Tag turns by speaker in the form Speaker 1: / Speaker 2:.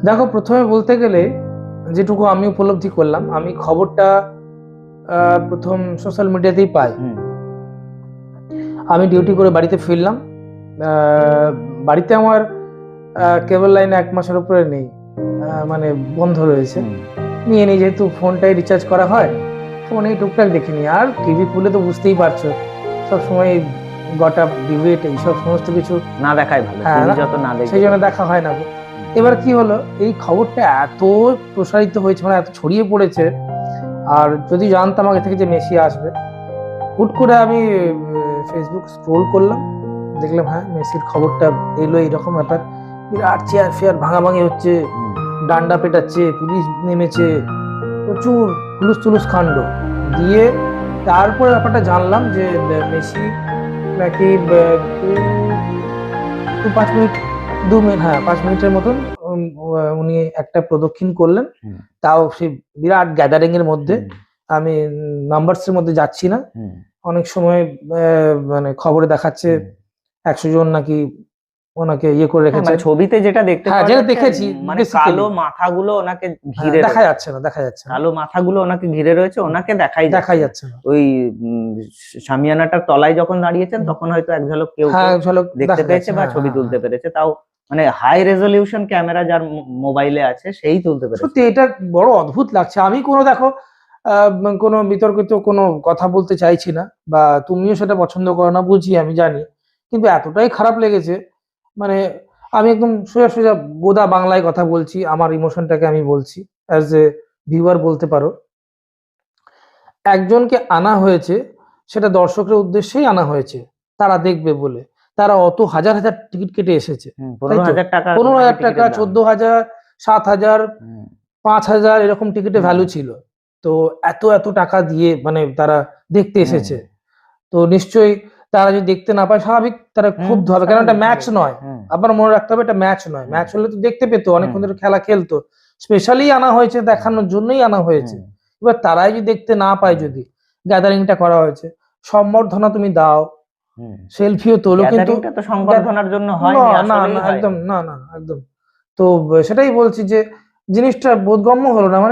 Speaker 1: দেখো, প্রথমে বলতে গেলে যেটুকু আমি উপলব্ধি করলাম, আমি খবরটা প্রথম সোশ্যাল মিডিয়াতেই পাই। আমি ডিউটি করে বাড়িতে ফিরলাম। বাড়িতে আমার কেবল লাইন 1 মাসের উপরে নেই, মানে বন্ধ রয়েছে। নিয়ে নিই, যেহেতু ফোনটাই রিচার্জ করা হয়, ফোনেই টুকটাক দেখে নিই। আর টিভি খুলে তো বুঝতেই পারছো, সবসময় গট আপ, ডিবেট, এইসব সমস্ত কিছু
Speaker 2: না দেখাই ভালো,
Speaker 1: হ্যাঁ,
Speaker 2: টিভি যত না দেখে
Speaker 1: সেই জন্য দেখা হয় না। এবার কি হলো, এই খবরটা এত প্রসারিত হয়েছে, মানে এত ছড়িয়ে পড়েছে। আর যদি জানতাম আগে থেকে যে মেসি আসবে, হুট করে আমি ফেসবুক স্ক্রোল করলাম, দেখলাম হ্যাঁ মেসির খবরটা এলো, এইরকম ব্যাপার। বিরাট চেয়ার ফেয়ার ভাঙাভাঙি হচ্ছে, ডান্ডা পেটাচ্ছে, পুলিশ নেমেছে, প্রচুর হুলুস তুলুস কাণ্ড দিয়ে তারপরে ব্যাপারটা জানলাম যে মেসি নাকি 5 মিনিট 2 মিনিট, হ্যাঁ 5 মিনিটের মতন উনি একটা প্রদক্ষিণ করলেন, তাও সেই বিরাট গ্যাদারিং এর মধ্যে। আমি নাম্বারস এর মধ্যে যাচ্ছি না, অনেক সময় মানে খবরে দেখাচ্ছে 100 জন নাকি ওনাকে ইয়ে করে রেখেছে।
Speaker 2: মানে ছবিতে যেটা দেখতে
Speaker 1: হ্যাঁ, যেটা দেখেছি,
Speaker 2: মানে কালো মাথাগুলো ওনাকে ঘিরে
Speaker 1: দেখা যাচ্ছে না, দেখা যাচ্ছে না,
Speaker 2: কালো মাথাগুলো ওনাকে ঘিরে রয়েছে, ওনাকে দেখাই
Speaker 1: যাচ্ছে না।
Speaker 2: ওই শামিয়ানাটার তলায় যখন দাঁড়িয়েছেন তখন হয়তো এক ঝলক কেউ
Speaker 1: ঝলক
Speaker 2: দেখতে পেয়েছে বা ছবি তুলতে পেরেছে, তাও মানে হাই রেজলিউশন ক্যামেরা যার মোবাইলে আছে সেই তুলতে পেরেছে।
Speaker 1: সত্যি এটা বড় অদ্ভুত লাগছে। আমি দেখো কোনো বিতর্কিত কোনো কথা বলতে চাইছি না, বা তুমিও সেটা পছন্দ করো না, বুঝি, আমি জানি, কিন্তু এতটাই খারাপ লেগেছে। মানে আমি একদম সোজা সোজা বোদা বাংলায় কথা বলছি, আমার ইমোশনটাকে আমি বলছি, অ্যাজ এ ভিউয়ার বলতে পারো। একজনকে আনা হয়েছে, সেটা দর্শকের উদ্দেশ্যেই আনা হয়েছে, তারা দেখবে বলে। তারা অত হাজার হাজার টিকিট কেটে এসেছে,
Speaker 2: 15,000 টাকা,
Speaker 1: 15,000 টাকা, 14,000, 7,000, 5,000 এরকম টিকিটের ভ্যালু ছিল। তো এত এত টাকা দিয়ে মানে তারা দেখতে এসেছে, তো নিশ্চয়ই তারা যদি দেখতে না পায়, স্বাভাবিক তারা ক্ষুব্ধ হবে, কারণ এটা ম্যাচ নয়। আবার মনে রাখতে হবে, এটা ম্যাচ নয়। ম্যাচ হলে তো দেখতে পেতো, অনেকক্ষণ ধরে খেলা খেলতো। স্পেশালি আনা হয়েছে, দেখানোর জন্যই আনা হয়েছে। এবার তারাই যদি দেখতে না পায়, যদি গ্যাদারিংটা করা হয়েছে, সম্বর্ধনা তুমি দাও, সেলফিও তোলো, কিন্তু
Speaker 2: সংবর্ধনার জন্য হয়
Speaker 1: না, একদম না, একদম। তো সেটাই বলছি যে জিনিসটা বোধগম্য হলো না। মানে